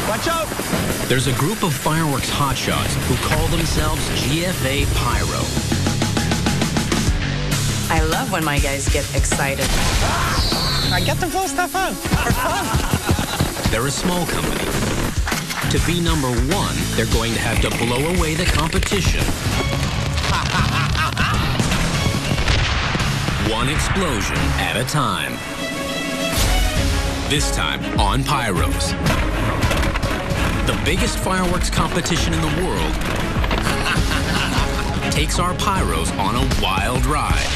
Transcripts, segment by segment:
Watch out! There's a group of fireworks hotshots who call themselves GFA Pyro. I love when my guys get excited. I get to blow stuff out for fun. They're a small company. To be number one, they're going to have to blow away the competition. One explosion at a time. This time on Pyros. The biggest fireworks competition in the world takes our Pyros on a wild ride.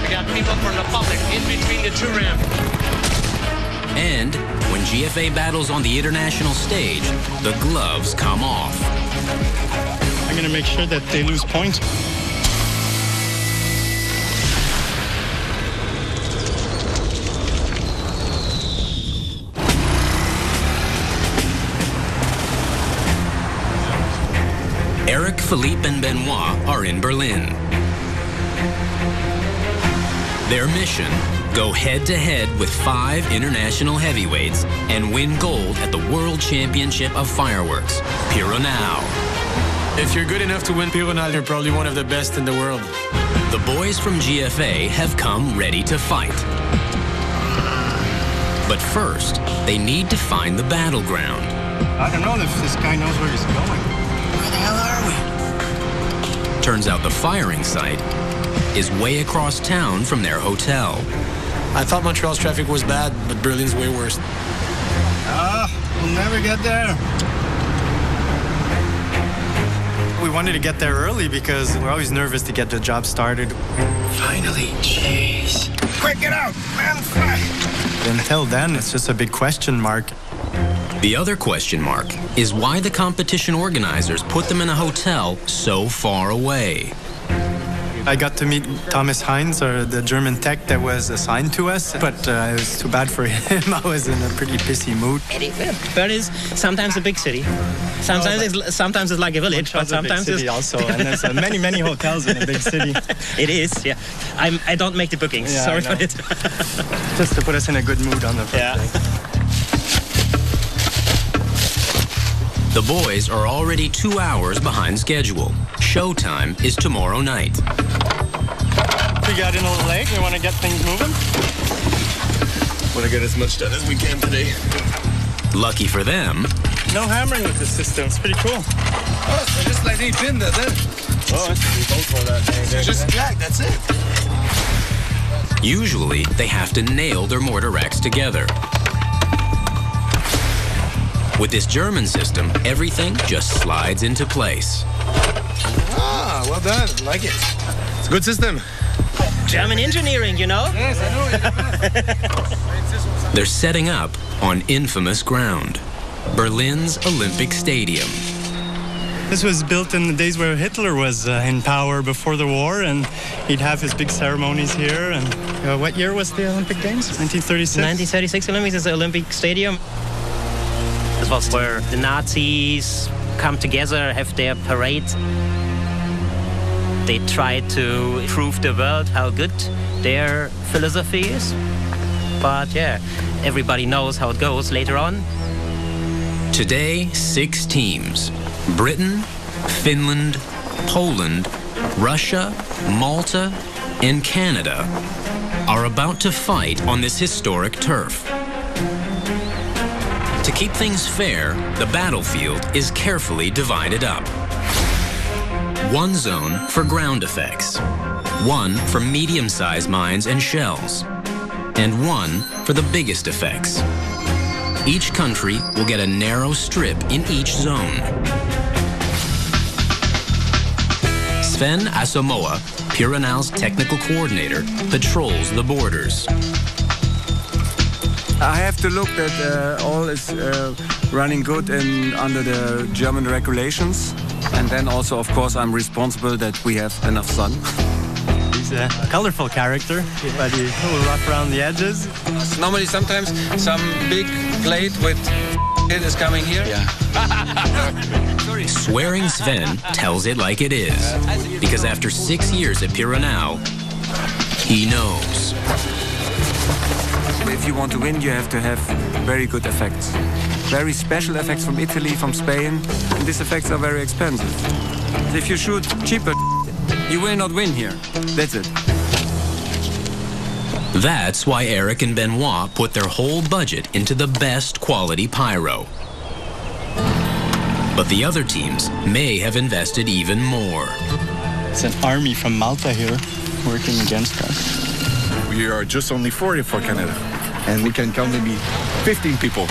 We got people from the public in between the two ramps. And when GFA battles on the international stage, the gloves come off. I'm going to make sure that they lose points. Eric, Philippe, and Benoit are in Berlin. Their mission, go head-to-head with 5 international heavyweights and win gold at the World Championship of Fireworks, Pyros. If you're good enough to win Pyros, you're probably one of the best in the world. The boys from GFA have come ready to fight. But first, they need to find the battleground. I don't know if this guy knows where he's going. Where the hell are we? Turns out the firing site is way across town from their hotel. I thought Montreal's traffic was bad, but Berlin's way worse. We'll never get there. We wanted to get there early because we're always nervous to get the job started. Finally, jeez. Quick, get out, man, fly. Until then, it's just a big question mark. The other question mark is why the competition organizers put them in a hotel so far away. I got to meet Thomas Heinz, or the German tech that was assigned to us, but it was too bad for him. I was in a pretty pissy mood. Berlin is sometimes a big city. Sometimes it's like a village, but sometimes it's also. And there's many hotels in a big city. It is, yeah. I don't make the bookings. Yeah, sorry for it. Just to put us in a good mood on the first day. The boys are already 2 hours behind schedule. Showtime is tomorrow night. We got in a little late. We want to get things moving. Want to get as much done as we can today. Lucky for them. No hammering with the system. It's pretty cool. Oh, so just like each in there then. Oh, I should be both for that thing. So just black, that's it. Usually, they have to nail their mortar racks together. With this German system, everything just slides into place. Ah, well done. I like it. It's a good system. German engineering, you know? Yes, I know. They're setting up on infamous ground, Berlin's Olympic Stadium. This was built in the days where Hitler was in power before the war, and he'd have his big ceremonies here. And what year was the Olympic Games? 1936? 1936 Olympics is the Olympic Stadium. This was where the Nazis come together, have their parade. They try to prove the world how good their philosophy is. But yeah, everybody knows how it goes later on. Today, 6 teams. Britain, Finland, Poland, Russia, Malta, and Canada are about to fight on this historic turf. To keep things fair, the battlefield is carefully divided up. One zone for ground effects, one for medium-sized mines and shells, and one for the biggest effects. Each country will get a narrow strip in each zone. Sven Asamoah, Pyros' technical coordinator, patrols the borders. I have to look that all is running good under the German regulations. And then also, of course, I'm responsible that we have enough sun. He's a colorful character, but he's a little rough around the edges. Normally, sometimes some big plate with it is coming here. Yeah. Swearing Sven tells it like it is. Because after 6 years at Pyros, he knows. If you want to win, you have to have very good effects. Very special effects from Italy, from Spain, and these effects are very expensive. If you shoot cheaper, you will not win here. That's it. That's why Eric and Benoit put their whole budget into the best quality pyro. But the other teams may have invested even more. It's an army from Malta here working against us. We are just only 40 for Canada, and we can count maybe 15 people.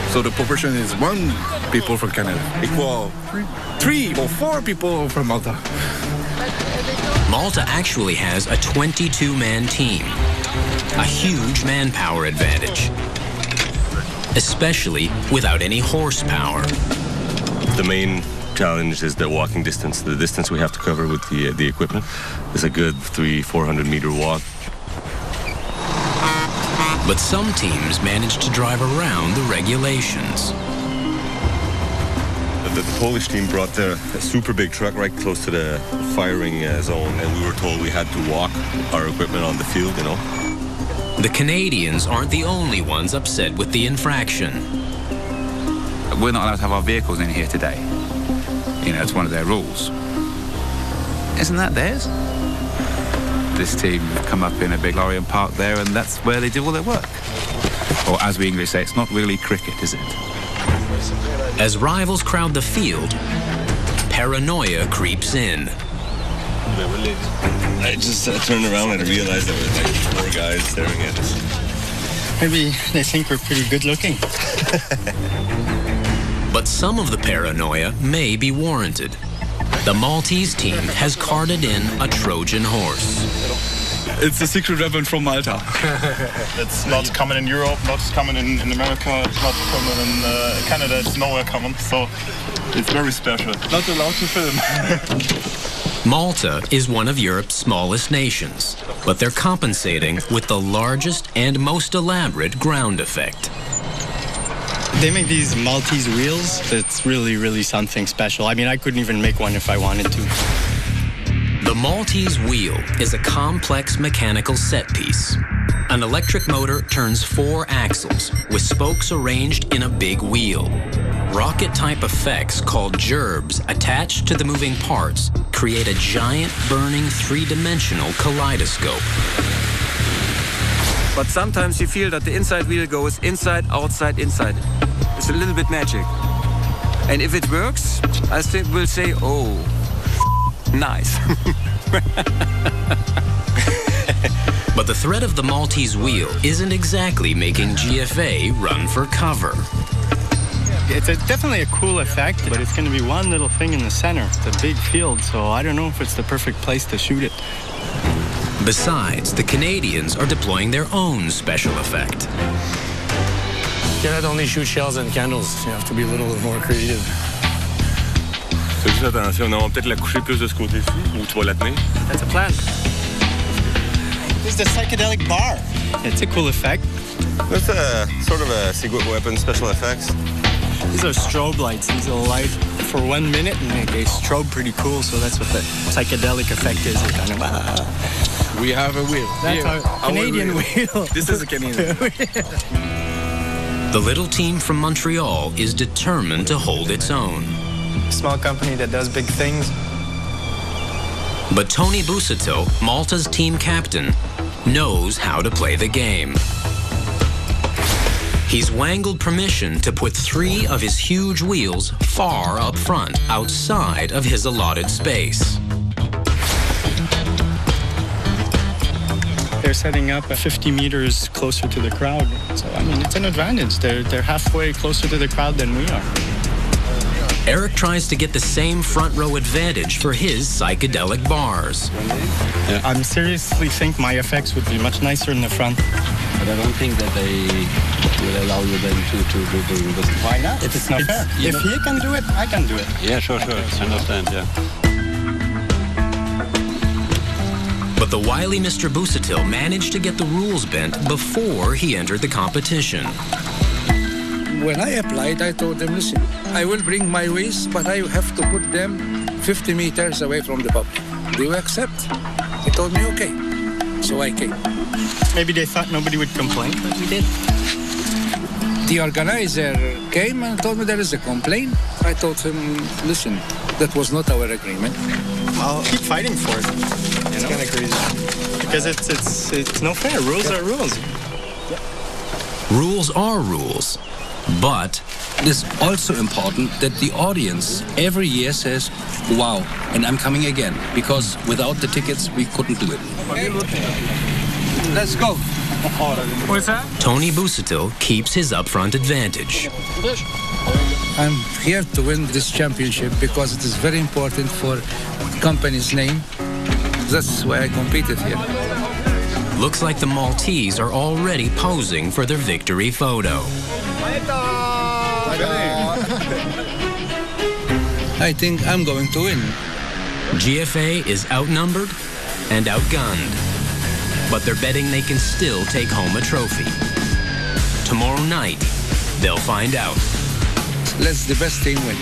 So the proportion is 1 people from Canada equal 3 or 4 people from Malta. Malta actually has a 22-man team, a huge manpower advantage, especially without any horsepower. The main challenge is the walking distance. The distance we have to cover with the equipment is a good 300-400 meter walk. But some teams manage to drive around the regulations. The Polish team brought a super big truck right close to the firing zone, and we were told we had to walk our equipment on the field, you know. The Canadians aren't the only ones upset with the infraction. We're not allowed to have our vehicles in here today. You know, it's one of their rules. Isn't that theirs? This team come up in a big lorry and park there, and that's where they do all their work. Or as we English say, it's not really cricket, is it? As rivals crowd the field, paranoia creeps in. I just turned around and realized there were like 4 guys staring at us. Maybe they think we're pretty good looking. But some of the paranoia may be warranted. The Maltese team has carted in a Trojan horse. It's a secret weapon from Malta. It's not common in Europe, not common in America, it's not common in Canada, it's nowhere common, so it's very special. Not allowed to film. Malta is one of Europe's smallest nations, but they're compensating with the largest and most elaborate ground effect. They make these Maltese wheels. That's really something special. I mean, I couldn't even make one if I wanted to. The Maltese wheel is a complex mechanical set piece. An electric motor turns 4 axles with spokes arranged in a big wheel. Rocket-type effects called gerbs attached to the moving parts create a giant burning 3-dimensional kaleidoscope. But sometimes you feel that the inside wheel goes inside, outside, inside. It's a little bit magic. And if it works, I will say, oh, nice. But the threat of the Maltese wheel isn't exactly making GFA run for cover. It's definitely a cool effect, but it's going to be one little thing in the center. It's a big field, so I don't know if it's the perfect place to shoot it. Besides, the Canadians are deploying their own special effect. You cannot only shoot shells and candles. You have to be a little more creative. Fais juste attention, non, peut-être la coucher plus de ce côté-ci, ou tu vas la tenir. That's a plan. This is the psychedelic bar. It's a cool effect. That's a sort of a secret weapon, special effects. These are strobe lights. These will light for 1 minute and they strobe pretty cool, so that's what the psychedelic effect is. It kind of, We have a wheel. That's our Canadian wheel. This is a Canadian. The little team from Montreal is determined to hold its own. Small company that does big things. But Tony Busito, Malta's team captain, knows how to play the game. He's wangled permission to put 3 of his huge wheels far up front, outside of his allotted space. They're setting up 50 meters closer to the crowd. So, I mean, it's an advantage. They're halfway closer to the crowd than we are. Eric tries to get the same front row advantage for his psychedelic bars. Yeah. I seriously think my effects would be much nicer in the front. But I don't think that they will allow you then to do this. Why not? If it's not fair. If he can do it, I can do it. Yeah, sure. I understand, yeah. But the wily Mr. Busatil managed to get the rules bent before he entered the competition. When I applied, I told them, listen, I will bring my waste, but I have to put them 50 meters away from the public. Do you accept? They told me, okay. So I came. Maybe they thought nobody would complain, but we did. The organizer came and told me there is a complaint. I told him, listen, that was not our agreement. I'll keep fighting for it. It's kind of crazy. Because it's no fair. Rules are rules. Rules are rules, but it is also important that the audience every year says, wow, and I'm coming again, because without the tickets we couldn't do it. Let's go. What's that? Tony Busatil keeps his upfront advantage. I'm here to win this championship because it is very important for the company's name. That's why I competed here. Looks like the Maltese are already posing for their victory photo. I think I'm going to win. GFA is outnumbered and outgunned, but they're betting they can still take home a trophy. Tomorrow night, they'll find out. Let the best team win.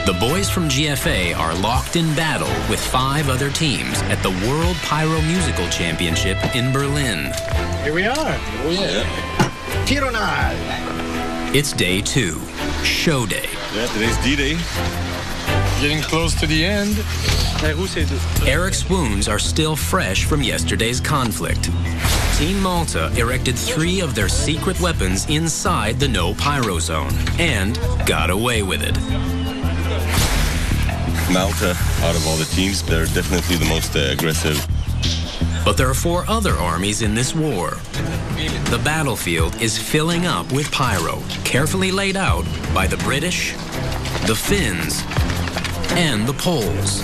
The boys from GFA are locked in battle with 5 other teams at the World Pyro Musical Championship in Berlin. Here we are. Oh, yeah. Pyronal. It's day 2, show day. Yeah, today's D-Day. Getting close to the end. Eric's wounds are still fresh from yesterday's conflict. Team Malta erected 3 of their secret weapons inside the no pyro zone and got away with it. Malta, out of all the teams, they're definitely the most aggressive. But there are 4 other armies in this war. The battlefield is filling up with pyro, carefully laid out by the British, the Finns, and the Poles.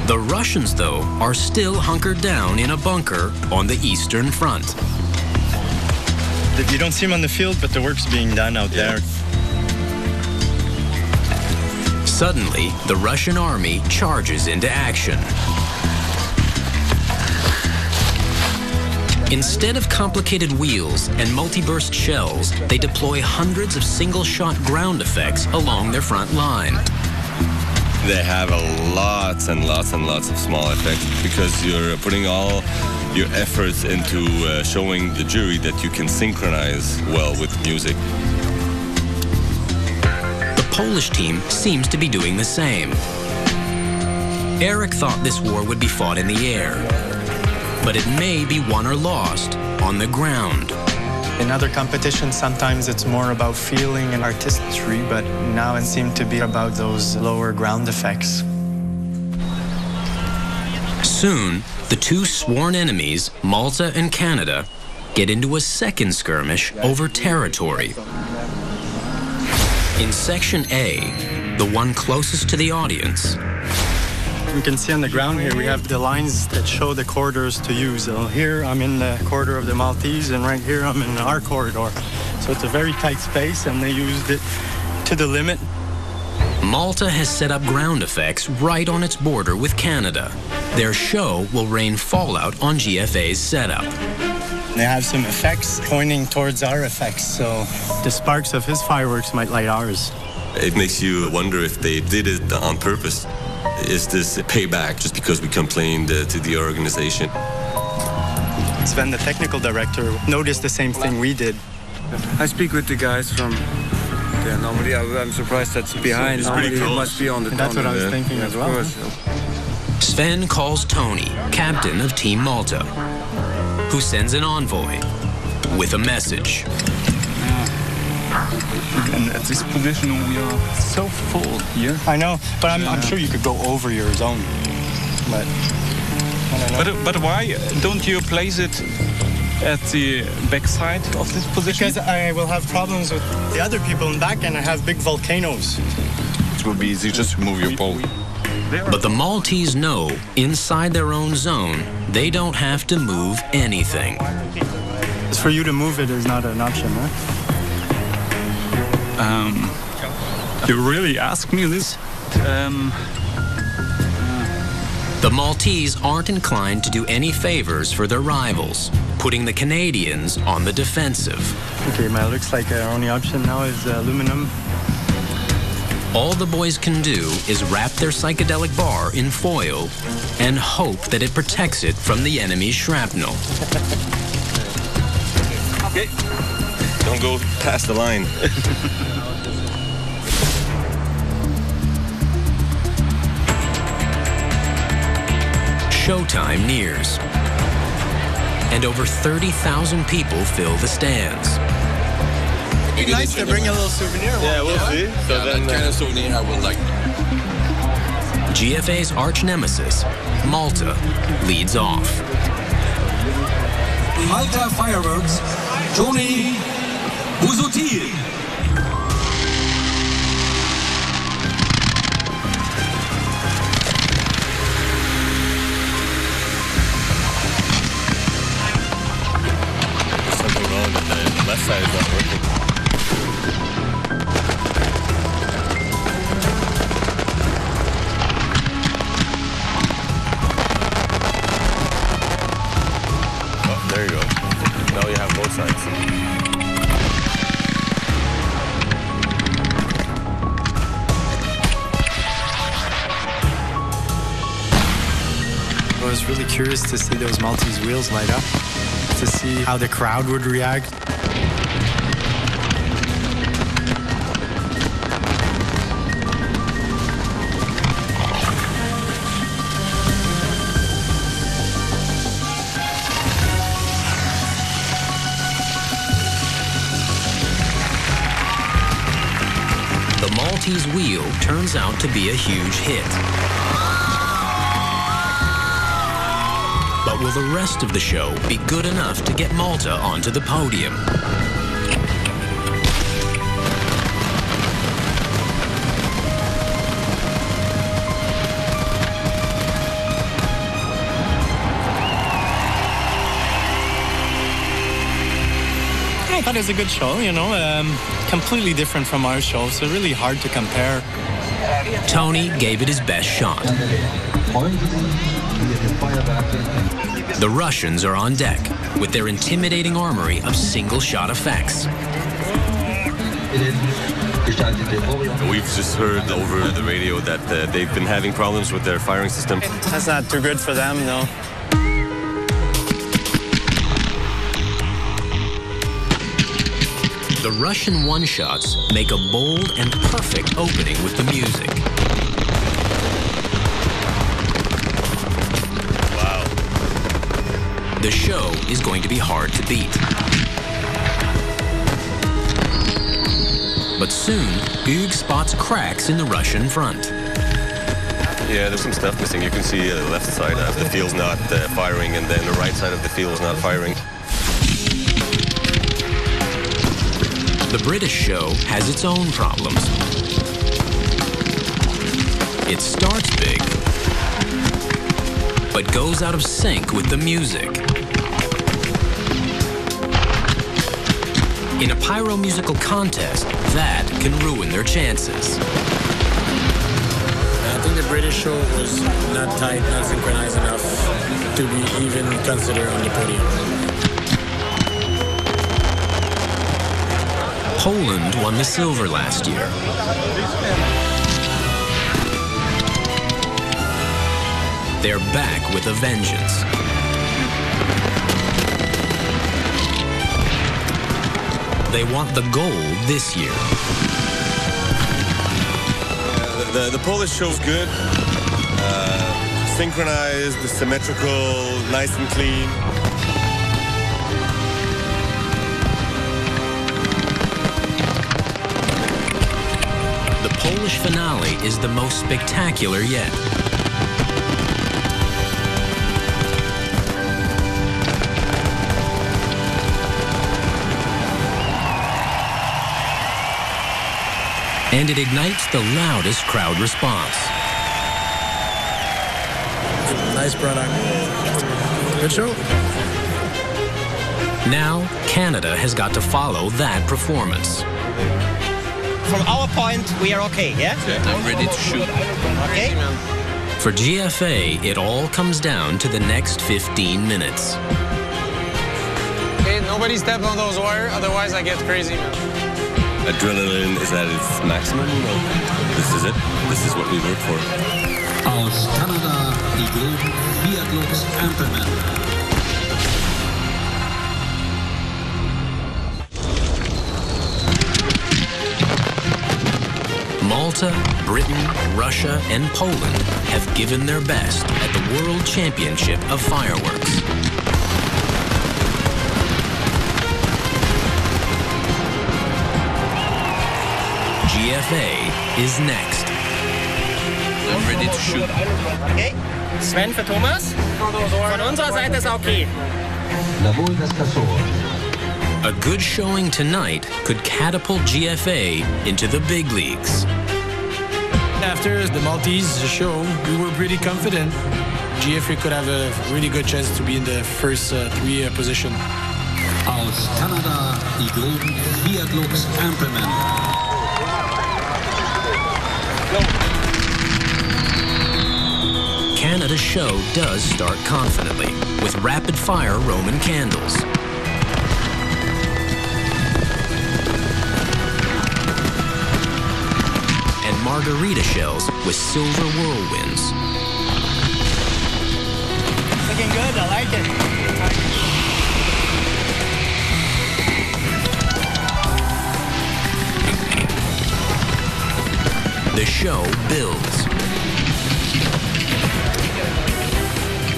The Russians, though, are still hunkered down in a bunker on the Eastern Front. You don't see them on the field, but the work's being done out there. Suddenly, the Russian army charges into action. Instead of complicated wheels and multi-burst shells, they deploy hundreds of single-shot ground effects along their front line. They have lots and lots and lots of small effects because you're putting all your efforts into showing the jury that you can synchronize well with music. The Polish team seems to be doing the same. Eric thought this war would be fought in the air, but it may be won or lost on the ground. In other competitions, sometimes it's more about feeling and artistry, but now it seems to be about those lower ground effects. Soon, the 2 sworn enemies, Malta and Canada, get into a second skirmish over territory. In Section A, the one closest to the audience, We can see on the ground here, we have the lines that show the corridors to use. So here I'm in the corridor of the Maltese, and right here I'm in our corridor. So it's a very tight space, and they used it to the limit. Malta has set up ground effects right on its border with Canada. Their show will rain fallout on GFA's setup. They have some effects pointing towards our effects, so the sparks of his fireworks might light ours. It makes you wonder if they did it on purpose. Is this a payback just because we complained to the organization? Sven, the technical director, noticed the same thing we did. I speak with the guys from there. Normally, I'm surprised that's behind. It's pretty Normally, it close. must be on the That's what I was thinking as well. Of course. Sven calls Tony, captain of Team Malta, who sends an envoy with a message. And at this position, we are so full here. I know, but I'm sure you could go over your zone. But I don't know. But why don't you place it at the back side of this position? Because I will have problems with the other people in back, and I have big volcanoes. It will be easy just to move your pole. But the Maltese know, inside their own zone, they don't have to move anything. It's for you to move it is not an option, right? You really ask me this? The Maltese aren't inclined to do any favors for their rivals, putting the Canadians on the defensive. Okay, looks like our only option now is aluminum. All the boys can do is wrap their psychedelic bar in foil and hope that it protects it from the enemy's shrapnel. Okay. Don't go past the line. Showtime nears, and over 30,000 people fill the stands. It'd be nice to bring a little souvenir. Yeah, we'll see. So yeah, then, that kind of souvenir I would like. GFA's arch nemesis, Malta, leads off. Malta Fireworks, Johnny Buzutil. something wrong with the left side is not working. Oh, there you go. Now you have both sides. I was really curious to see those Maltese wheels light up, to see how the crowd would react. The Maltese wheel turns out to be a huge hit. But will the rest of the show be good enough to get Malta onto the podium? I thought it was a good show, you know, completely different from our show, so really hard to compare. Tony gave it his best shot. The Russians are on deck with their intimidating armory of single-shot effects. We've just heard over the radio that they've been having problems with their firing system. That's not too good for them, no. The Russian one-shots make a bold and perfect opening with the music. Wow. The show is going to be hard to beat. But soon, Hugues spots cracks in the Russian front. Yeah, there's some stuff missing. You can see the left side of the field's not firing, and then the right side of the field's not firing. The British show has its own problems. It starts big, but goes out of sync with the music. In a pyro musical contest, that can ruin their chances. I think the British show was not tight, not synchronized enough to be even considered on the podium. Poland won the silver last year. They're back with a vengeance. They want the gold this year. The Polish show's good. Synchronized, symmetrical, nice and clean. The Polish finale is the most spectacular yet. And it ignites the loudest crowd response. Nice product. Good show. Now, Canada has got to follow that performance. From our point, we are okay, yeah? I'm ready to shoot. Okay. For GFA, it all comes down to the next 15 minutes. Okay, nobody step on those wires, otherwise I get crazy, man. adrenaline is at its maximum. This is it. This is what we work for. Aus Kanada, die grote vuurwerkshows. Malta, Britain, Russia, and Poland have given their best at the World Championship of Fireworks. GFA is next. I'm ready to shoot. Okay. Sven für Thomas. Von unserer Seite ist okay. A good showing tonight could catapult GFA into the big leagues. After the Maltese show, we were pretty confident GFA could have a really good chance to be in the first three position. Aus Kanada, die grote vuurwerkshows. Canada's show does start confidently with rapid-fire Roman candles. And margarita shells with silver whirlwinds. Looking good, I like it. The show builds.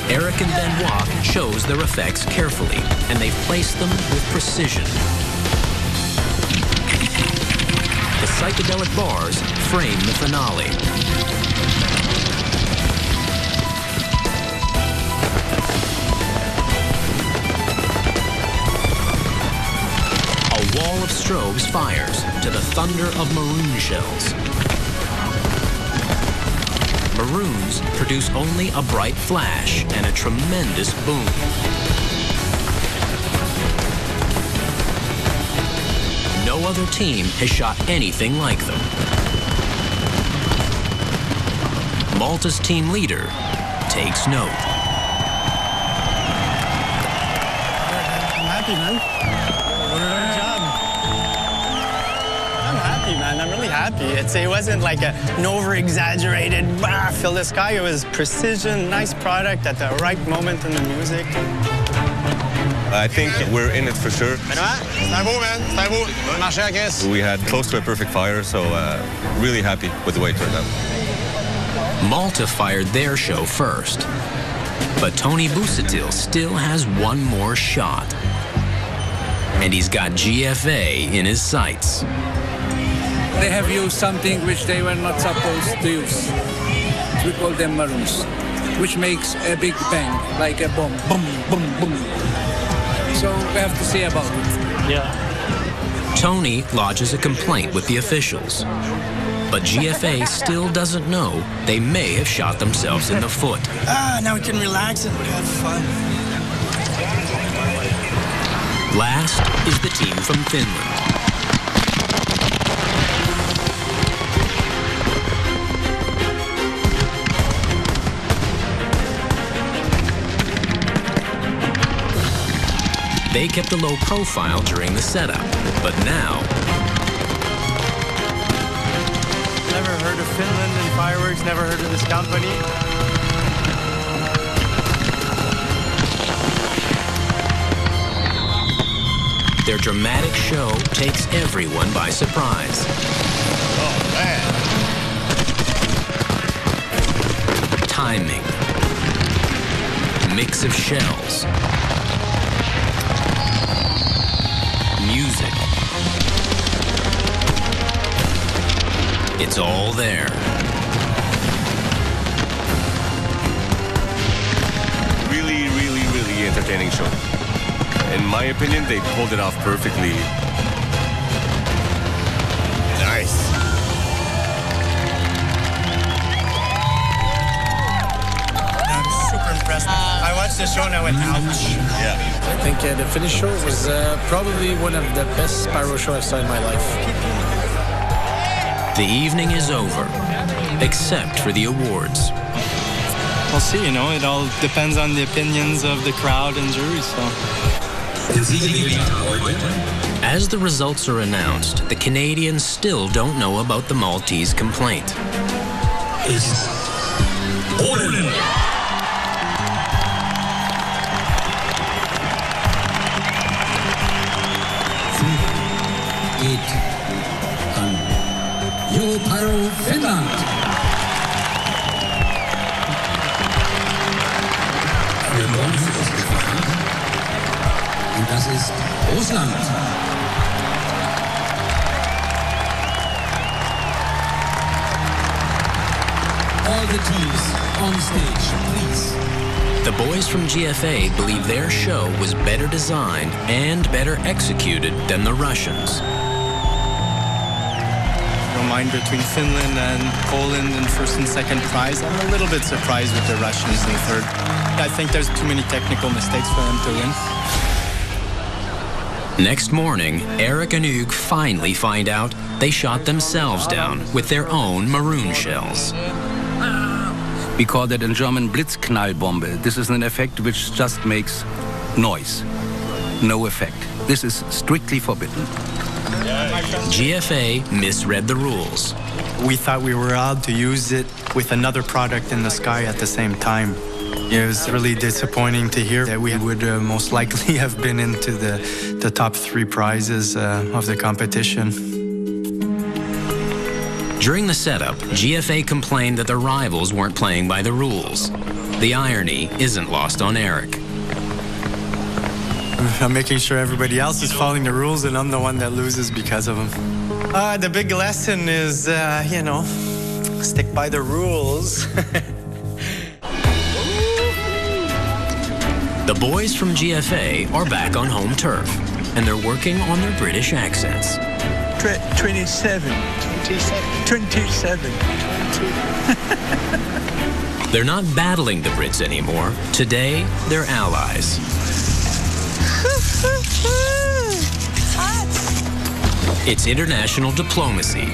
Eric and Benoit chose their effects carefully, and they've placed them with precision. The psychedelic bars frame the finale. A wall of strobes fires to the thunder of maroon shells. Maroons produce only a bright flash and a tremendous boom. No other team has shot anything like them. Malta's team leader takes note. I'm happy, man. Good job. I'm happy, man. I'm really happy. It wasn't like an over-exaggerated, fill the sky. It was precision, nice product at the right moment in the music. I think we're in it for sure. We had close to a perfect fire, so really happy with the way it turned out. Malta fired their show first, but Tony Busatil still has one more shot. And he's got GFA in his sights. They have used something which they were not supposed to use. We call them maroons, which makes a big bang, like a bomb, boom, boom, boom. So we have to see about it. Yeah. Tony lodges a complaint with the officials, but GFA still doesn't know they may have shot themselves in the foot. Now we can relax and have fun. Last is the team from Finland. They kept a low profile during the setup, but now... Never heard of Finland and fireworks, never heard of this company. Their dramatic show takes everyone by surprise. Oh, man. Timing. Mix of shells. Music. It's all there. Really, really, really entertaining show. In my opinion, they pulled it off perfectly. Nice. I'm super impressed. I watched the show and I went, ouch. Yeah. I think the Finnish show was probably one of the best pyro shows I've seen in my life. The evening is over, except for the awards. We'll see, you know, it all depends on the opinions of the crowd and jury, so... As the results are announced, the Canadians still don't know about the Maltese complaint. Worden. 5 geht an Pyros, Finnland. Für Bronze ist es bekannt. Und das ist Russland. All the teams on stage, please. The boys from GFA believe their show was better designed and better executed than the Russians. Mine between Finland and Poland in first and second prize. I'm a little bit surprised with the Russians in third. I think there's too many technical mistakes for them to win. Next morning, Eric and Hugues finally find out they shot themselves down with their own maroon shells. We call that in German Blitzknallbombe. This is an effect which just makes noise, no effect. This is strictly forbidden. GFA misread the rules. We thought we were allowed to use it with another product in the sky at the same time. It was really disappointing to hear that we would most likely have been into the top 3 prizes of the competition. During the setup, GFA complained that the rivals weren't playing by the rules. The irony isn't lost on Eric. I'm making sure everybody else is following the rules and I'm the one that loses because of them. The big lesson is, you know, stick by the rules. The boys from GFA are back on home turf, and they're working on their British accents. 27. They're not battling the Brits anymore. Today, they're allies. It's international diplomacy,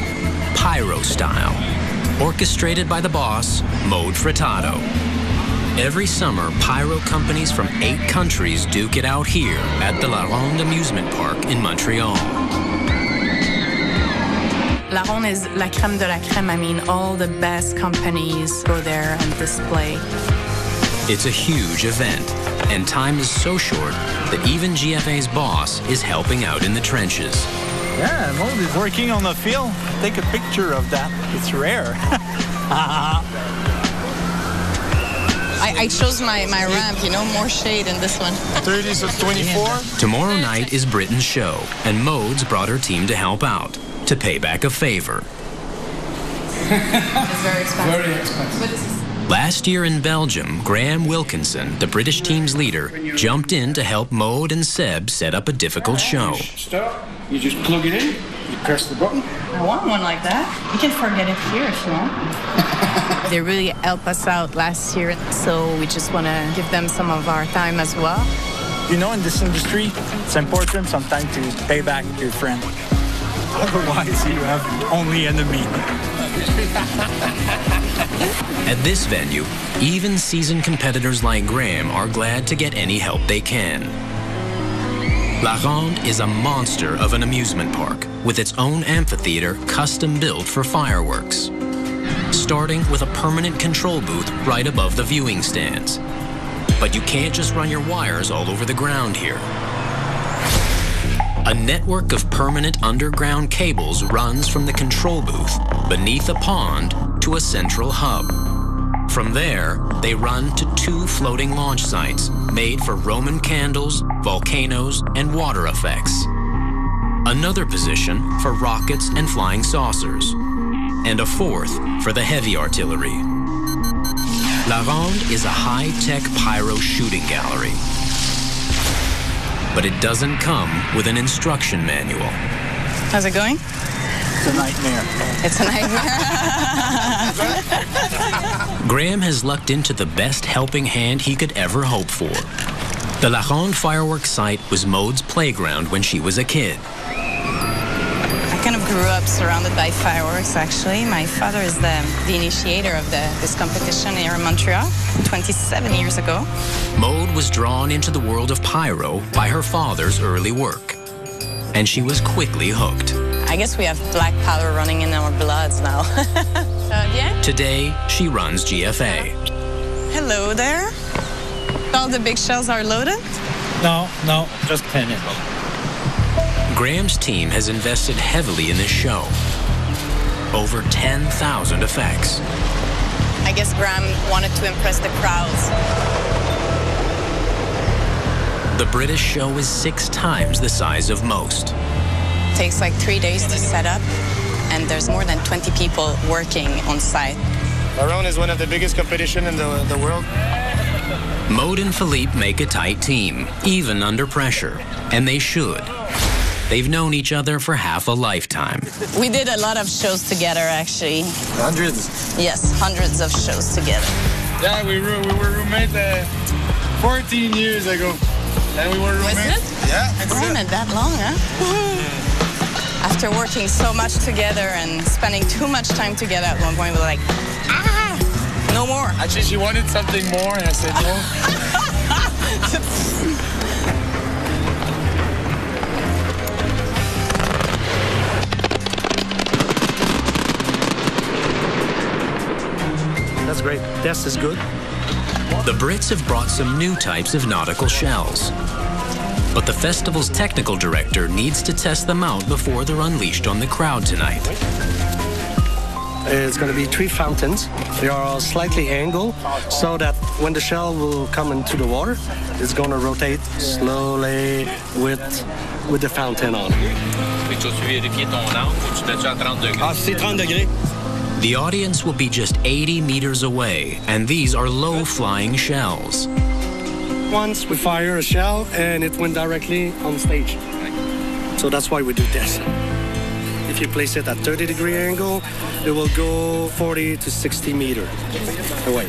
Pyro style, orchestrated by the boss, Mode Frittato. Every summer, Pyro companies from 8 countries duke it out here at the La Ronde amusement park in Montreal. La Ronde is la crème de la crème. I mean, all the best companies go there and display. It's a huge event, and time is so short that even GFA's boss is helping out in the trenches. Yeah, Mode is working on the field. Take a picture of that. It's rare. I chose my ramp, you know, more shade in this one. 30 to 24. Tomorrow night is Britain's show, and Mode's brought her team to help out, to pay back a favor. It's very expensive. Very expensive. Last year in Belgium, Graham Wilkinson, the British team's leader, jumped in to help Mode and Seb set up a difficult show. Start. You just plug it in, you press the button. I want one like that. You can forget it here if you want. They really helped us out last year, so we just want to give them some of our time as well. You know, in this industry, it's important sometimes to pay back your friend. Otherwise, you have only enemy. At this venue, even seasoned competitors like Graham are glad to get any help they can. La Ronde is a monster of an amusement park with its own amphitheater custom built for fireworks. Starting with a permanent control booth right above the viewing stands. But you can't just run your wires all over the ground here. A network of permanent underground cables runs from the control booth beneath a pond to a central hub. From there, they run to 2 floating launch sites made for Roman candles, volcanoes, and water effects. Another position for rockets and flying saucers. And a 4th for the heavy artillery. La Ronde is a high-tech pyro shooting gallery. But it doesn't come with an instruction manual. How's it going? It's a nightmare. It's a nightmare. Graham has lucked into the best helping hand he could ever hope for. The La Ronde fireworks site was Maude's playground when she was a kid. I kind of grew up surrounded by fireworks, actually. My father is the initiator of this competition here in Montreal 27 years ago. Maude was drawn into the world of pyro by her father's early work. and she was quickly hooked. I guess we have black powder running in our bloods now. Today, she runs GFA. Hello there. All the big shells are loaded? No, just 10. Graham's team has invested heavily in this show. Over 10,000 effects. I guess Graham wanted to impress the crowds. The British show is 6 times the size of most. It takes like 3 days to set up, and there's more than 20 people working on site. Around is one of the biggest competition in the world. Maud and Philippe make a tight team, even under pressure, and they should. They've known each other for half a lifetime. We did a lot of shows together, actually. Hundreds? Yes, hundreds of shows together. Yeah, we were roommates 14 years ago. And we were roommates. Was it? Yeah. It's not that long, huh? After working so much together and spending too much time together, at one point we were like, no more. Actually, she wanted something more, and I said no. That's great. Test is good. The Brits have brought some new types of nautical shells. But the festival's technical director needs to test them out before they're unleashed on the crowd tonight. It's going to be 3 fountains. They are slightly angled so that when the shell will come into the water, it's going to rotate slowly with the fountain on. C'est 30 degrés. The audience will be just 80 meters away, and these are low-flying shells. Once we fire a shell, and it went directly on stage. So that's why we do this. If you place it at 30-degree angle, it will go 40 to 60 meters away.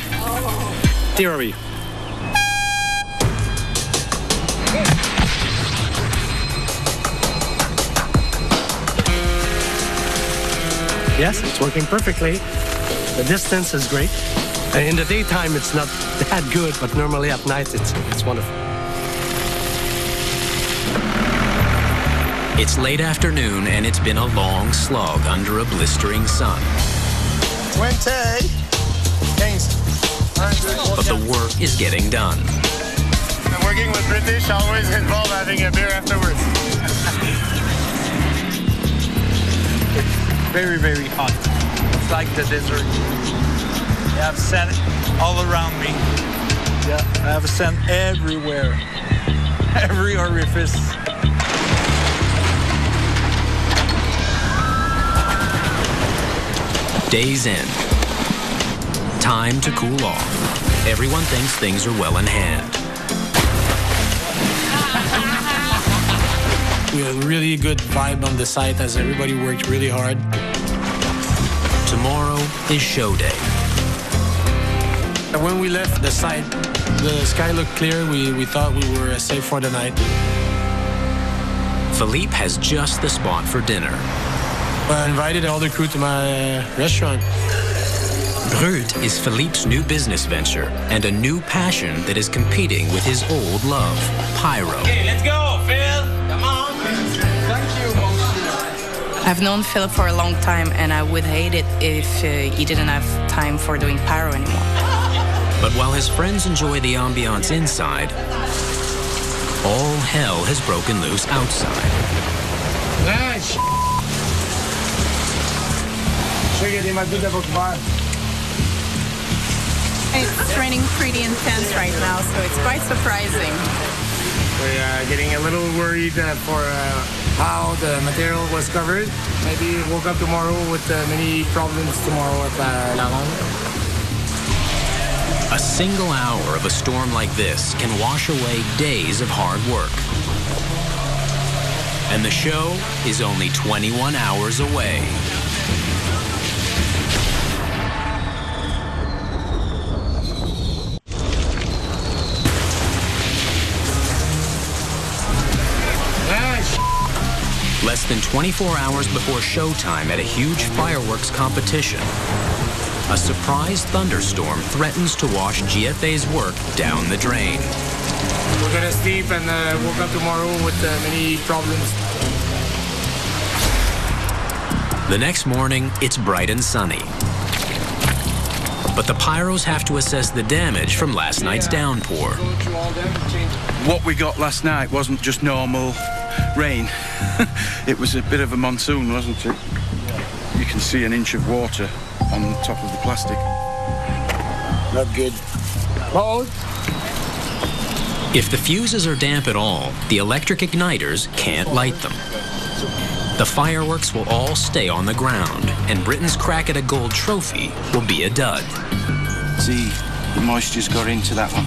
Theory. Yes, it's working perfectly. The distance is great. In the daytime, it's not that good, but normally at night, it's wonderful. It's late afternoon, and it's been a long slog under a blistering sun. 20. But the work is getting done. Working with British always involve having a beer afterwards. Very, very hot. It's like the desert. I have sand all around me. Yeah, I have sand everywhere. Every orifice. Day's end. Time to cool off. Everyone thinks things are well in hand. We had a really good vibe on the site as everybody worked really hard. Tomorrow is show day. And when we left the site, the sky looked clear. We thought we were safe for the night. Philippe has just the spot for dinner. I invited all the crew to my restaurant. Brut is Philippe's new business venture and a new passion that is competing with his old love, Pyro. Okay, let's go, Phil. Come on. Thank you. I've known Philip for a long time, and I would hate it if he didn't have time for doing pyro anymore. But while his friends enjoy the ambiance inside, all hell has broken loose outside. Nice. It's raining pretty intense right now, so it's quite surprising. We're getting a little worried for how the material was covered. Maybe woke up tomorrow with many problems tomorrow at La Ronde. A single hour of a storm like this can wash away days of hard work. And the show is only 21 hours away. Less than 24 hours before showtime at a huge fireworks competition, a surprise thunderstorm threatens to wash GFA's work down the drain. We're gonna sleep and woke up tomorrow with many problems. The next morning, it's bright and sunny. But the Pyros have to assess the damage from last night's downpour. What we got last night wasn't just normal rain. It was a bit of a monsoon, wasn't it? You can see an inch of water on the top of the plastic. Not good. Oh. If the fuses are damp at all, the electric igniters can't light them. The fireworks will all stay on the ground, and Britain's crack at a gold trophy will be a dud. See, the moisture's got into that one.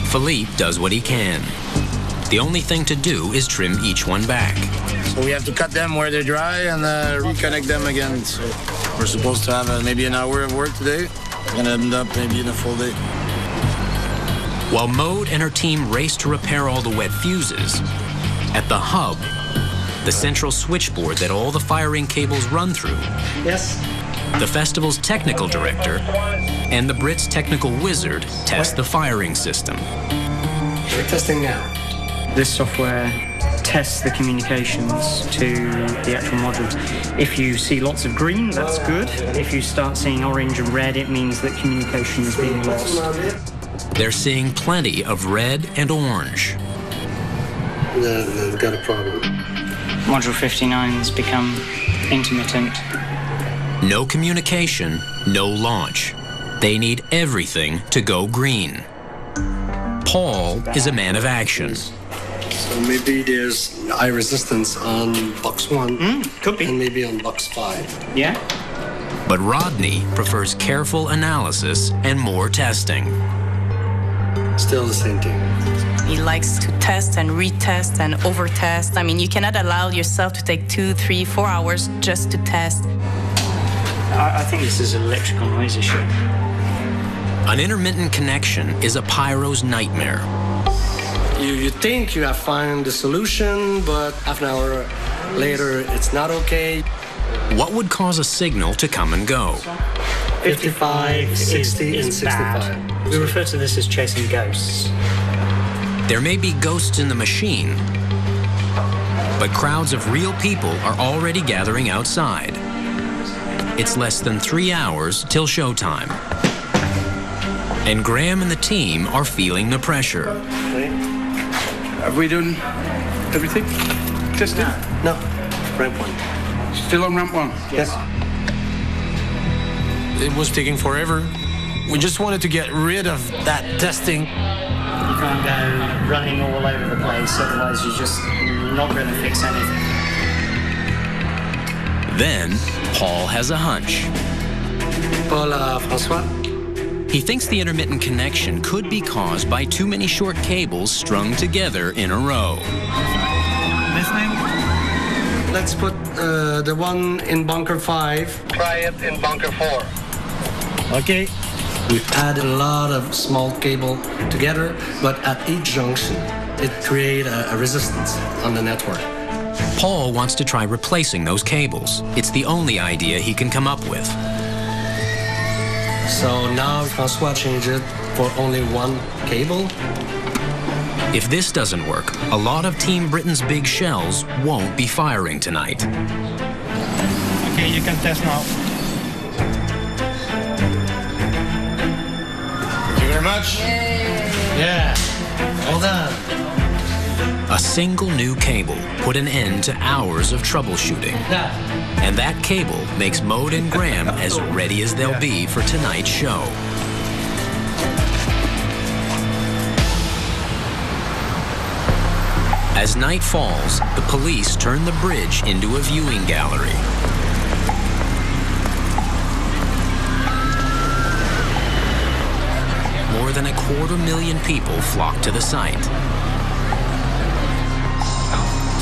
Philippe does what he can. The only thing to do is trim each one back. So we have to cut them where they're dry and reconnect them again. So we're supposed to have maybe an hour of work today. We're gonna end up maybe in a full day. While Maude and her team race to repair all the wet fuses, at the hub, the central switchboard that all the firing cables run through, Yes. the festival's technical director and the Brits' technical wizard test the firing system. We're testing now. This software tests the communications to the actual modules. If you see lots of green, that's good. If you start seeing orange and red, it means that communication is being lost. They're seeing plenty of red and orange. They've got a problem. Module 59 has become intermittent. No communication, no launch. They need everything to go green. Paul is a man of action. So maybe there's high resistance on box 1. Could be. And maybe on box 5. Yeah. But Rodney prefers careful analysis and more testing. Still the same thing. He likes to test and retest and overtest. I mean, you cannot allow yourself to take 2, 3, 4 hours just to test. I think this is an electrical noise issue. An intermittent connection is a Pyro's nightmare. You think you have found the solution, but half an hour later, it's not okay. What would cause a signal to come and go? 55, 60, and 65. Bad. We refer to this as chasing ghosts. There may be ghosts in the machine, but crowds of real people are already gathering outside. It's less than 3 hours till showtime. And Graham and the team are feeling the pressure. Have we done everything? Testing? No. Ramp 1. Still on ramp 1? Yes. It was taking forever. We just wanted to get rid of that testing. You can't go running all over the place, otherwise you're just not going to fix anything. Then, Paul has a hunch. Paul, François? He thinks the intermittent connection could be caused by too many short cables strung together in a row. Listening? Let's put the one in bunker 5. Try it in bunker 4. Okay. We've added a lot of small cable together, but at each junction, it creates a resistance on the network. Paul wants to try replacing those cables. It's the only idea he can come up with. So now François changed it for only one cable. If this doesn't work, a lot of Team Britain's big shells won't be firing tonight. Okay, you can test now. Thank you very much. Yeah. Well done. A single new cable put an end to hours of troubleshooting. And that cable makes Maude and Graham as ready as they'll be for tonight's show. As night falls, the police turn the bridge into a viewing gallery. More than 250,000 people flock to the site.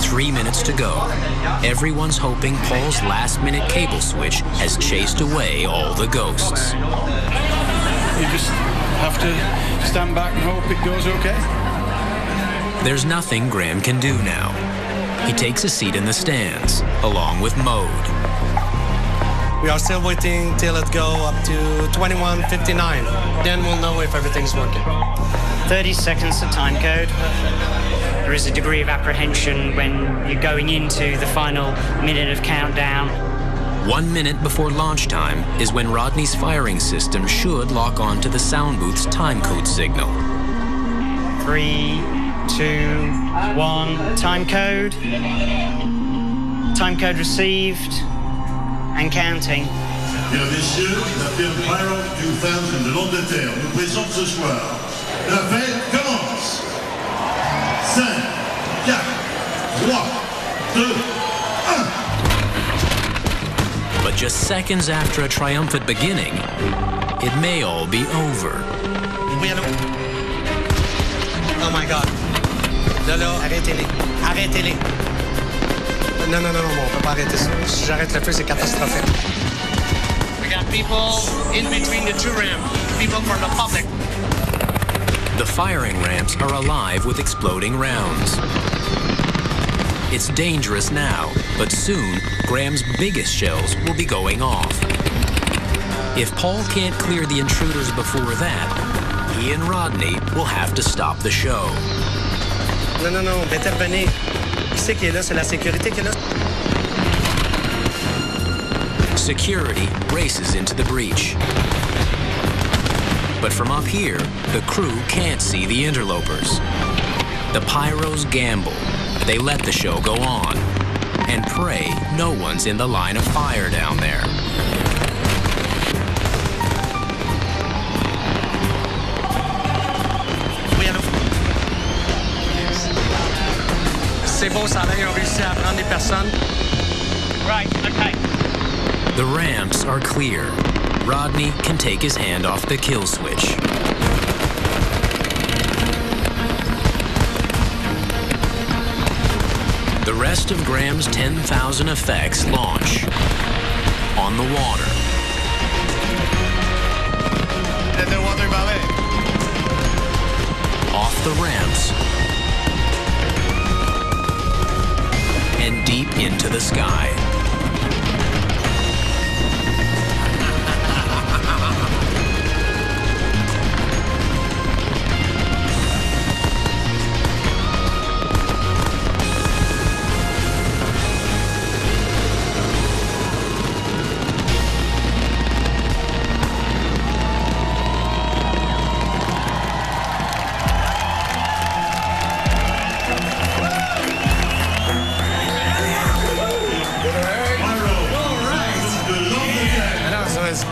3 minutes to go. Everyone's hoping Paul's last-minute cable switch has chased away all the ghosts. You just have to stand back and hope it goes okay. There's nothing Graham can do now. He takes a seat in the stands, along with Maude. We are still waiting till it go up to 21:59. Then we'll know if everything's working. 30 seconds, the time code. There is a degree of apprehension when you're going into the final minute of countdown. 1 minute before launch time is when Rodney's firing system should lock on to the sound booth's time code signal. 3, 2, 1, time code. Time code received and counting. Mesdames, Messieurs, la firme Pyros 2000 de l'Angleterre nous présente ce soir. La fête commence. 5, 4, 3, 2, 1. But just seconds after a triumphant beginning, it may all be over. Oui, allô? Oh my God. Là, arrêtez-les. Arrêtez-les. Non, on peut pas arrêter ça. Si j'arrête le feu, c'est catastrophique. We got people in between the two ramps, people from the public. The firing ramps are alive with exploding rounds. It's dangerous now, but soon, Graham's biggest shells will be going off. If Paul can't clear the intruders before that, he and Rodney will have to stop the show. Non, intervenez. Qui c'est qui est là? C'est la sécurité qui est là? Security races into the breach. But from up here, the crew can't see the interlopers. The Pyros gamble. They let the show go on and pray no one's in the line of fire down there. Oui, allô? C'est beau, ça a l'air, ils ont réussi à prendre des personnes. Right, okay. The ramps are clear. Rodney can take his hand off the kill switch. The rest of Graham's 10,000 effects launch on the water. The water ballet. Off the ramps. And deep into the sky.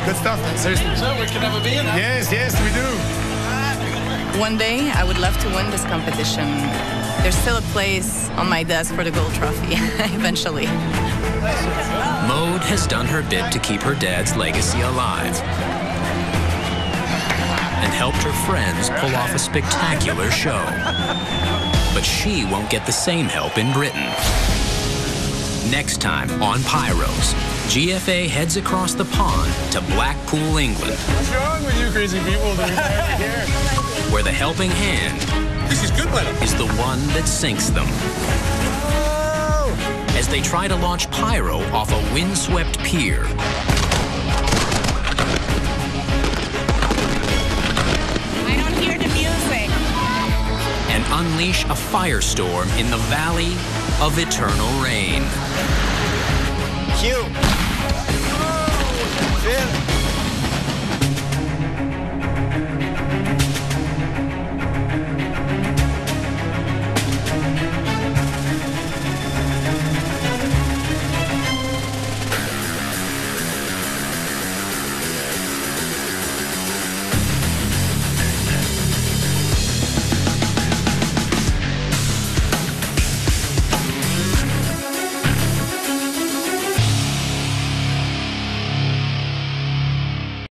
Good stuff, man. Seriously. So we can have a beer now? Yes, we do. One day, I would love to win this competition. There's still a place on my desk for the gold trophy, eventually. Maude has done her bit to keep her dad's legacy alive and helped her friends pull off a spectacular show. But she won't get the same help in Britain. Next time on Pyros, GFA heads across the pond to Blackpool, England. What's wrong with you crazy people that are here? Where the helping hand is the one that sinks them. As they try to launch Pyro off a windswept pier. I don't hear the music. And unleash a firestorm in the Valley of Eternal Rain. Cue. Phil.